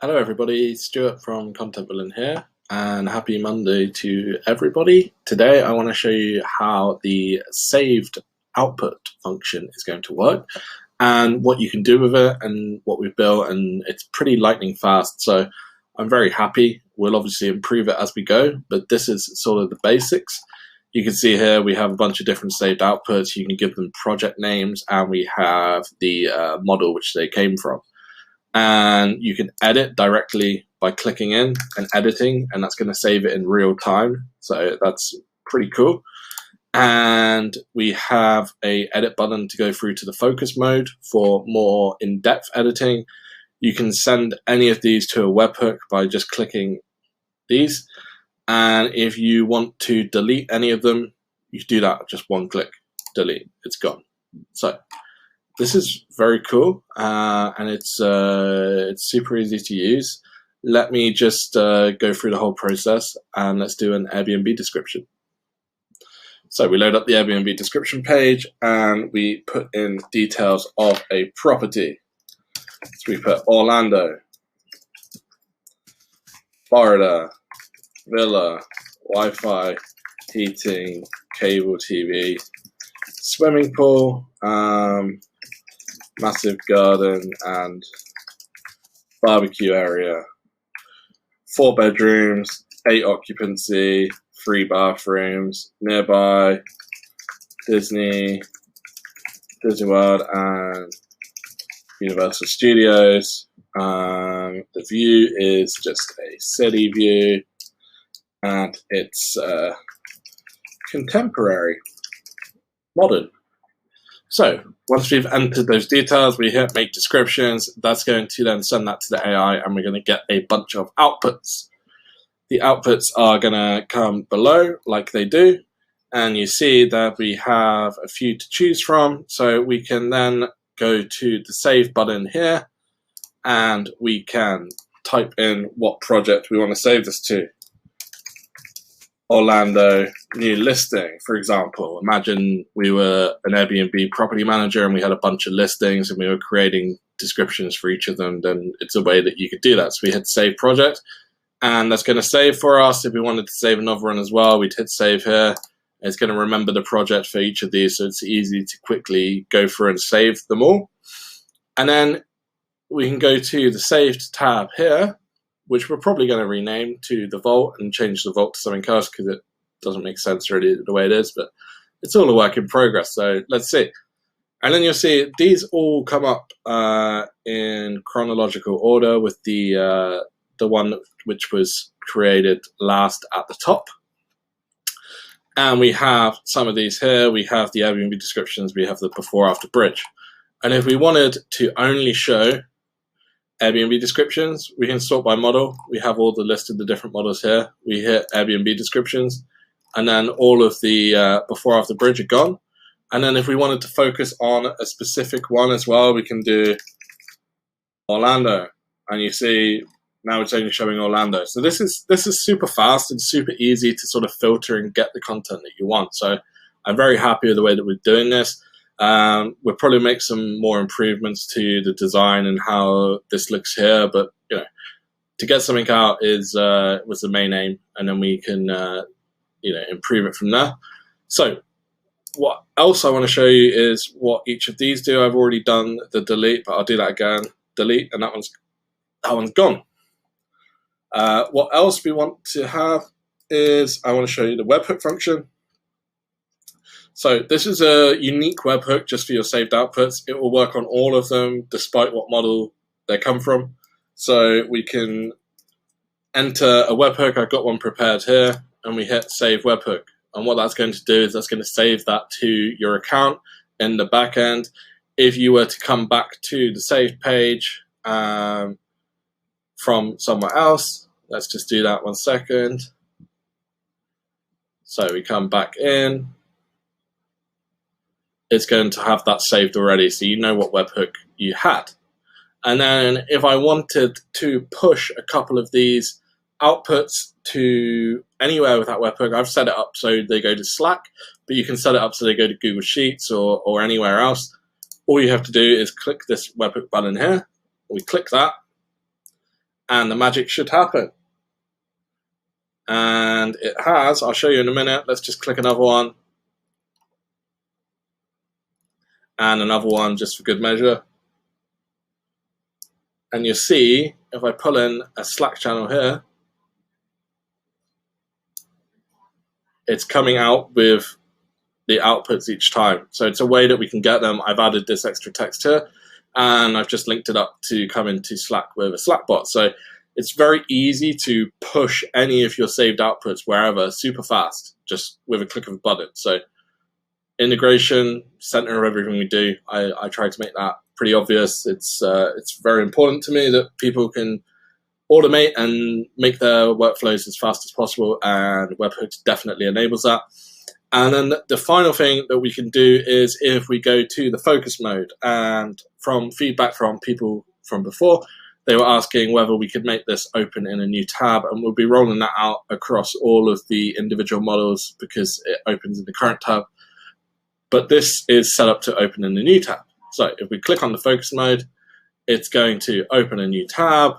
Hello everybody, Stuart from Content Villain here, and happy Monday to everybody. Today I want to show you how the saved output function is going to work and what you can do with it and what we've built, and it's pretty lightning fast, so I'm very happy. We'll obviously improve it as we go, but this is sort of the basics. You can see here we have a bunch of different saved outputs. You can give them project names, and we have the model which they came from. And you can edit directly by clicking in and editing, and that's going to save it in real time. So that's pretty cool. And we have a edit button to go through to the focus mode for more in-depth editing. You can send any of these to a webhook by just clicking these. And if you want to delete any of them, you can do that, just one click, delete, it's gone. So this is very cool, and it's super easy to use. Let me just go through the whole process, and let's do an Airbnb description. So we load up the Airbnb description page, and we put in details of a property. So we put Orlando, Florida, villa, Wi-Fi, heating, cable TV, swimming pool, massive garden and barbecue area, 4 bedrooms, 8 occupancy, 3 bathrooms, nearby Disney World and Universal Studios. The view is just a city view, and it's contemporary, modern. So once we've entered those details, we hit make descriptions. That's going to then send that to the AI, and we're going to get a bunch of outputs. The outputs are going to come below like they do, and you see that we have a few to choose from. So we can then go to the save button here, and we can type in what project we want to save this to. Orlando new listing, for example. Imagine we were an Airbnb property manager and we had a bunch of listings and we were creating descriptions for each of them. Then it's a way that you could do that. So we hit save project, and that's going to save for us. If we wanted to save another one as well, we'd hit save here. It's going to remember the project for each of these, so it's easy to quickly go through and save them all. And then we can go to the saved tab here, which we're probably going to rename to the vault and change the vault to something else because it doesn't make sense really the way it is, but it's all a work in progress. So let's see. And then you'll see these all come up in chronological order with the one which was created last at the top. And we have some of these here. We have the Airbnb descriptions. We have the before after bridge. And if we wanted to only show Airbnb descriptions, we can sort by model. We have all the list of the different models here. We hit Airbnb descriptions, and then all of the before after bridge are gone. And then if we wanted to focus on a specific one as well, we can do Orlando, and you see now it's only showing Orlando. So this is super fast and super easy to sort of filter and get the content that you want. So I'm very happy with the way that we're doing this. We'll probably make some more improvements to the design and how this looks here, but you know, to get something out is was the main aim, and then we can improve it from there. So what else I want to show you is what each of these do. I've already done the delete, but I'll do that again. Delete, and that one's gone. What else we want to have is I want to show you the webhook function. So this is a unique webhook just for your saved outputs. It will work on all of them despite what model they come from. So we can enter a webhook. I've got one prepared here, and we hit save webhook. And what that's going to do is that's going to save that to your account in the back end. If you were to come back to the saved page from somewhere else, let's just do that 1 second. So we come back in. It's going to have that saved already, so you know what webhook you had. And then if I wanted to push a couple of these outputs to anywhere with that webhook, I've set it up so they go to Slack, but you can set it up so they go to Google Sheets or anywhere else. All you have to do is click this webhook button here. We click that, and the magic should happen. And it has. I'll show you in a minute. Let's just click another one. And another one just for good measure. And you see, if I pull in a Slack channel here, it's coming out with the outputs each time. So it's a way that we can get them. I've added this extra text here, and I've just linked it up to come into Slack with a Slack bot. So it's very easy to push any of your saved outputs wherever super fast, just with a click of a button. So integration, center of everything we do. I try to make that pretty obvious. It's very important to me that people can automate and make their workflows as fast as possible, and Webhook definitely enables that. And then the final thing that we can do is if we go to the focus mode, and from feedback from people from before, they were asking whether we could make this open in a new tab, and we'll be rolling that out across all of the individual models because it opens in the current tab. But this is set up to open in the new tab. So if we click on the focus mode, it's going to open a new tab,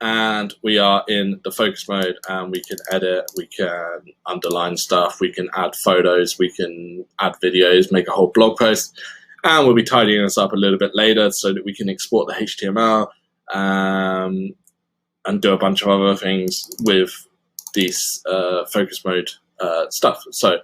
and we are in the focus mode, and we can edit, we can underline stuff, we can add photos, we can add videos, make a whole blog post, and we'll be tidying this up a little bit later so that we can export the HTML and do a bunch of other things with these focus mode stuff. So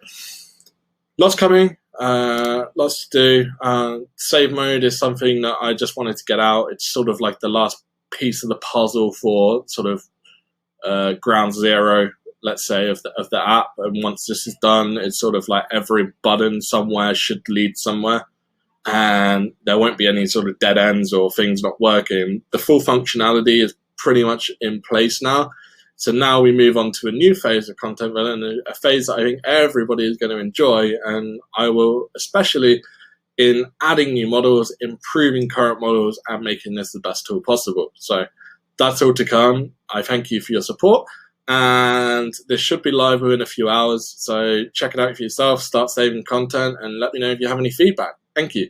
lots coming, lots to do. Save mode is something that I just wanted to get out. It's sort of like the last piece of the puzzle for sort of ground zero, let's say, of the app. And once this is done, it's sort of like every button somewhere should lead somewhere, and there won't be any sort of dead ends or things not working. The full functionality is pretty much in place now. So now we move on to a new phase of content building, a phase that I think everybody is going to enjoy, and I will, especially in adding new models, improving current models, and making this the best tool possible. So that's all to come. I thank you for your support, and this should be live within a few hours. So check it out for yourself, start saving content, and let me know if you have any feedback. Thank you.